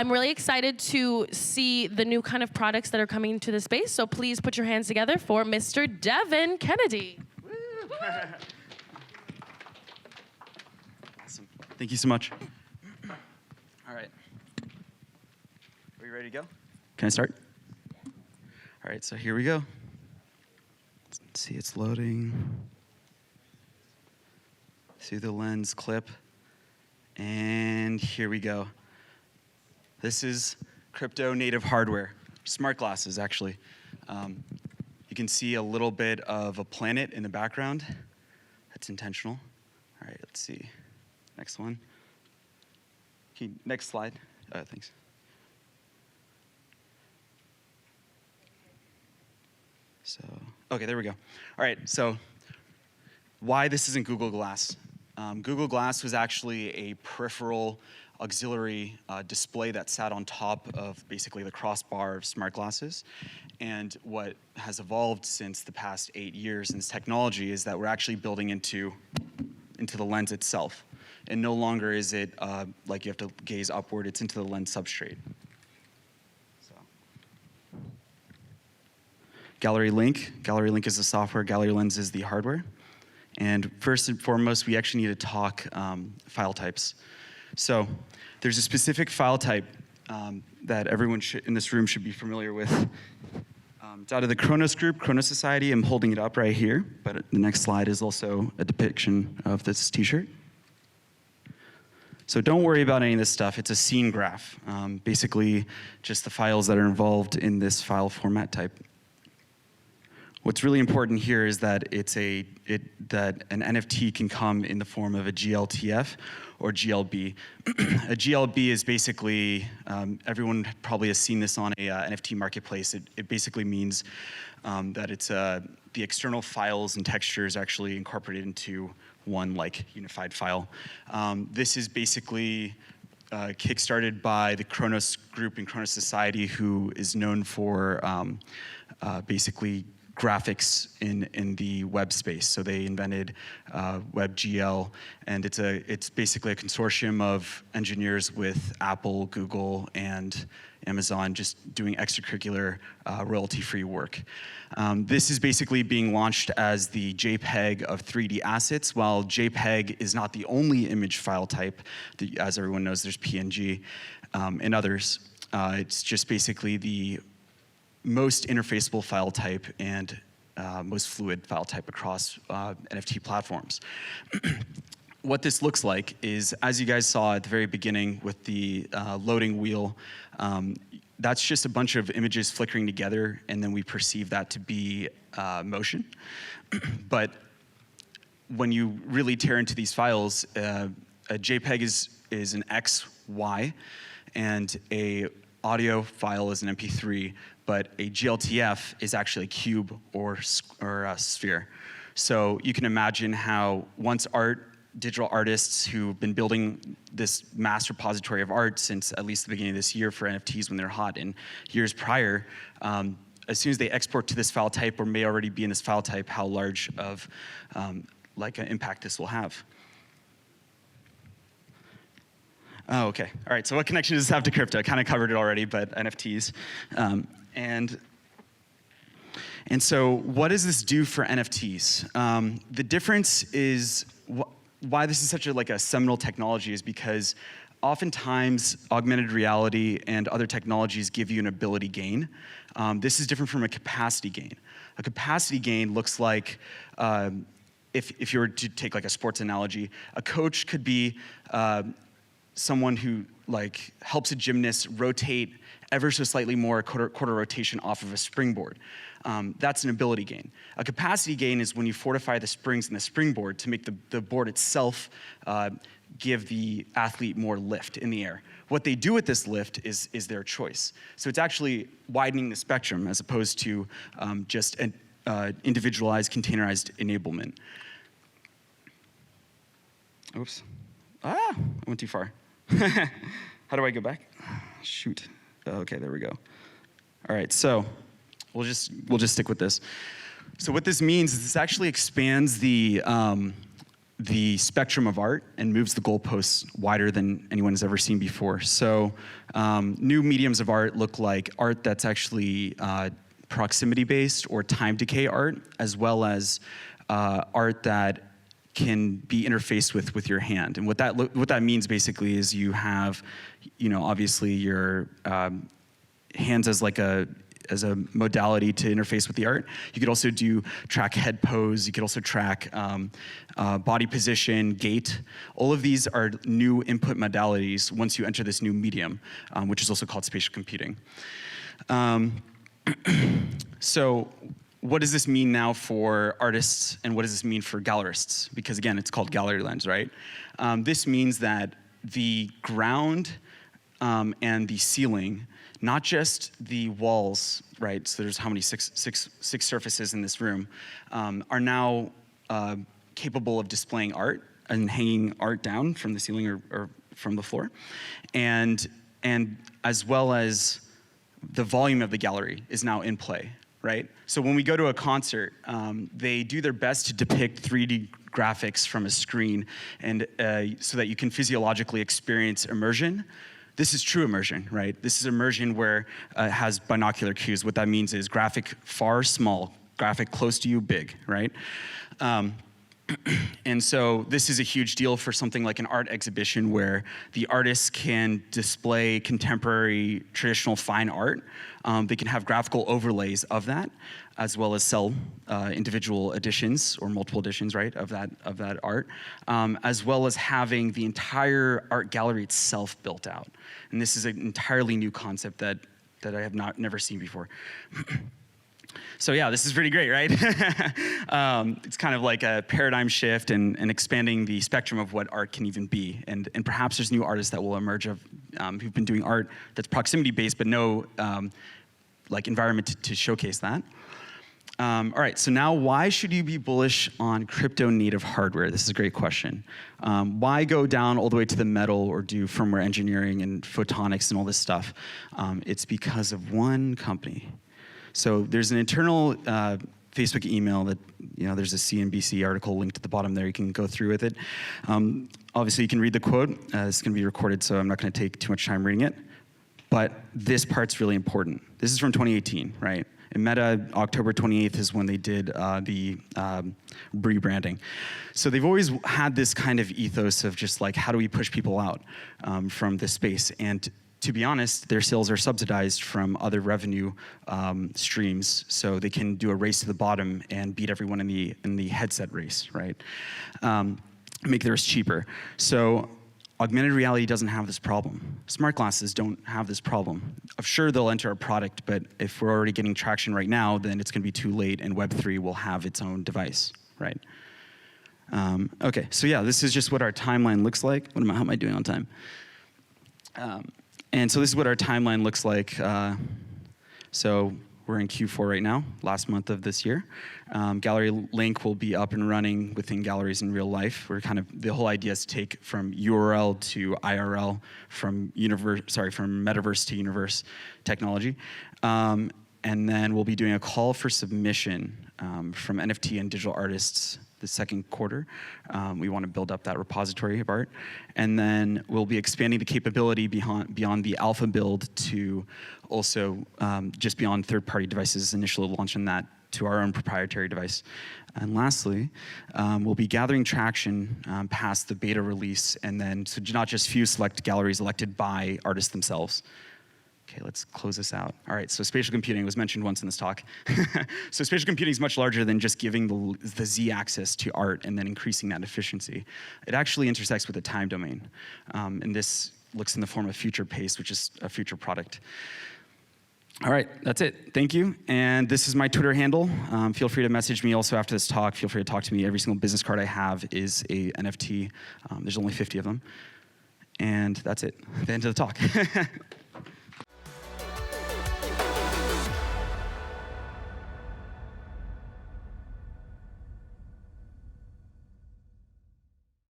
I'm really excited to see the new kind of products that are coming to the space. So please put your hands together for Mr. Devon Kennedy. Awesome. Thank you so much. All right. Are you ready to go? Can I start? All right, so here we go. Let's see, it's loading. See the lens clip. And here we go. This is crypto native hardware, smart glasses actually. You can see a little bit of a planet in the background. That's intentional. All right, let's see. Next one. Next slide. Thanks. So, okay, there we go. All right, so why this isn't Google Glass. Google Glass was actually a peripheral auxiliary display that sat on top of basically the crossbar of smart glasses. And what has evolved since the past 8 years in this technology is that we're actually building into the lens itself. And no longer is it like you have to gaze upward, it's into the lens substrate. So. GalleryLink is the software, GalleryLens is the hardware. And first and foremost, we actually need to talk file types. So there's a specific file type that everyone in this room should be familiar with. It's out of the Kronos group, Kronos Society. I'm holding it up right here, but the next slide is also a depiction of this t-shirt. So don't worry about any of this stuff. It's a scene graph, basically just the files that are involved in this file format type. What's really important here is that that an NFT can come in the form of a GLTF or GLB. A GLB is basically, everyone probably has seen this on a NFT marketplace. It basically means that it's the external files and textures actually incorporated into one like unified file. This is basically kickstarted by the Kronos group and Kronos Society, who is known for basically graphics in the web space. So they invented WebGL, and it's basically a consortium of engineers with Apple, Google, and Amazon just doing extracurricular royalty-free work. This is basically being launched as the JPEG of 3D assets. While JPEG is not the only image file type, as everyone knows, there's PNG and others. It's just basically the most interfaceable file type and most fluid file type across NFT platforms. What this looks like is, as you guys saw at the very beginning with the loading wheel, that's just a bunch of images flickering together, and then we perceive that to be motion. But when you really tear into these files, a JPEG is an X, Y, and a audio file is an MP3, but a GLTF is actually a cube or a sphere. So you can imagine how once digital artists who've been building this mass repository of art since at least the beginning of this year for NFTs when they're hot, and years prior, as soon as they export to this file type or may already be in this file type, how large of like an impact this will have. Oh, okay. All right, so what connection does this have to crypto? I kind of covered it already, but NFTs. And so what does this do for NFTs? The difference is, why this is such a seminal technology is because oftentimes augmented reality and other technologies give you an ability gain. This is different from a capacity gain. A capacity gain looks like, if you were to take like a sports analogy, a coach could be someone who helps a gymnast rotate ever so slightly more, a quarter rotation off of a springboard. That's an ability gain. A capacity gain is when you fortify the springs in the springboard to make the board itself give the athlete more lift in the air. What they do with this lift is their choice. So it's actually widening the spectrum as opposed to just an individualized, containerized enablement. Oops. I went too far. How do I go back? Shoot. Okay, there we go. All right, so we'll just stick with this. So what this means is this actually expands the the spectrum of art and moves the goalposts wider than anyone has ever seen before. So new mediums of art look like art that's actually proximity-based or time decay art, as well as art that can be interfaced with your hand. And what that means basically is you have, obviously your hands as a modality to interface with the art. You could also track head pose. You could also track body position, gait. All of these are new input modalities once you enter this new medium, which is also called spatial computing. So what does this mean now for artists, and what does this mean for gallerists? Because again, it's called GalleryLens, right? This means that the ground and the ceiling, not just the walls, right? So there's how many, six surfaces in this room, are now capable of displaying art and hanging art down from the ceiling or from the floor, and as well as the volume of the gallery is now in play, right? So when we go to a concert, they do their best to depict 3D graphics from a screen, and so that you can physiologically experience immersion. This is true immersion, right? This is immersion where it has binocular cues. What that means is graphic far, small, graphic close to you, big, right? And so this is a huge deal for something like an art exhibition where the artists can display contemporary, traditional fine art. They can have graphical overlays of that, as well as sell individual editions or multiple editions, right, of that art, as well as having the entire art gallery itself built out. And this is an entirely new concept that I have never seen before. So yeah, this is pretty great, right? It's kind of like a paradigm shift and expanding the spectrum of what art can even be. And perhaps there's new artists that will emerge who've been doing art that's proximity-based, but no like environment to showcase that. All right, so now why should you be bullish on crypto native hardware? This is a great question. Why go down all the way to the metal or do firmware engineering and photonics and all this stuff? It's because of one company. So there's an internal Facebook email that, there's a CNBC article linked at the bottom there. You can go through with it. Obviously, you can read the quote. It's going to be recorded, so I'm not going to take too much time reading it. But this part's really important. This is from 2018, right? In Meta, October 28th is when they did the rebranding. So they've always had this kind of ethos of just like, how do we push people out from this space? And to be honest, their sales are subsidized from other revenue streams, so they can do a race to the bottom and beat everyone in the headset race, right? Make theirs cheaper. So augmented reality doesn't have this problem. Smart glasses don't have this problem. I'm sure they'll enter a product, but if we're already getting traction right now, then it's going to be too late, and Web3 will have its own device, right? Okay, so yeah, this is just what our timeline looks like. How am I doing on time? And so this is what our timeline looks like. So we're in Q4 right now, last month of this year. Gallery Link will be up and running within galleries in real life. The whole idea is to take from URL to IRL, from metaverse to universe technology. And then we'll be doing a call for submission from NFT and digital artists the second quarter. We want to build up that repository of art. And then we'll be expanding the capability beyond the alpha build to also just beyond third-party devices, initially launching that to our own proprietary device. And lastly, we'll be gathering traction past the beta release, and then so not just few select galleries elected by artists themselves. Okay, let's close this out. All right, so spatial computing was mentioned once in this talk. So spatial computing is much larger than just giving the z-axis to art and then increasing that efficiency. It actually intersects with the time domain. And this looks in the form of future paste, which is a future product. All right, that's it. Thank you. And this is my Twitter handle. Feel free to message me also after this talk. Feel free to talk to me. Every single business card I have is a NFT. There's only 50 of them. And that's it. The end of the talk.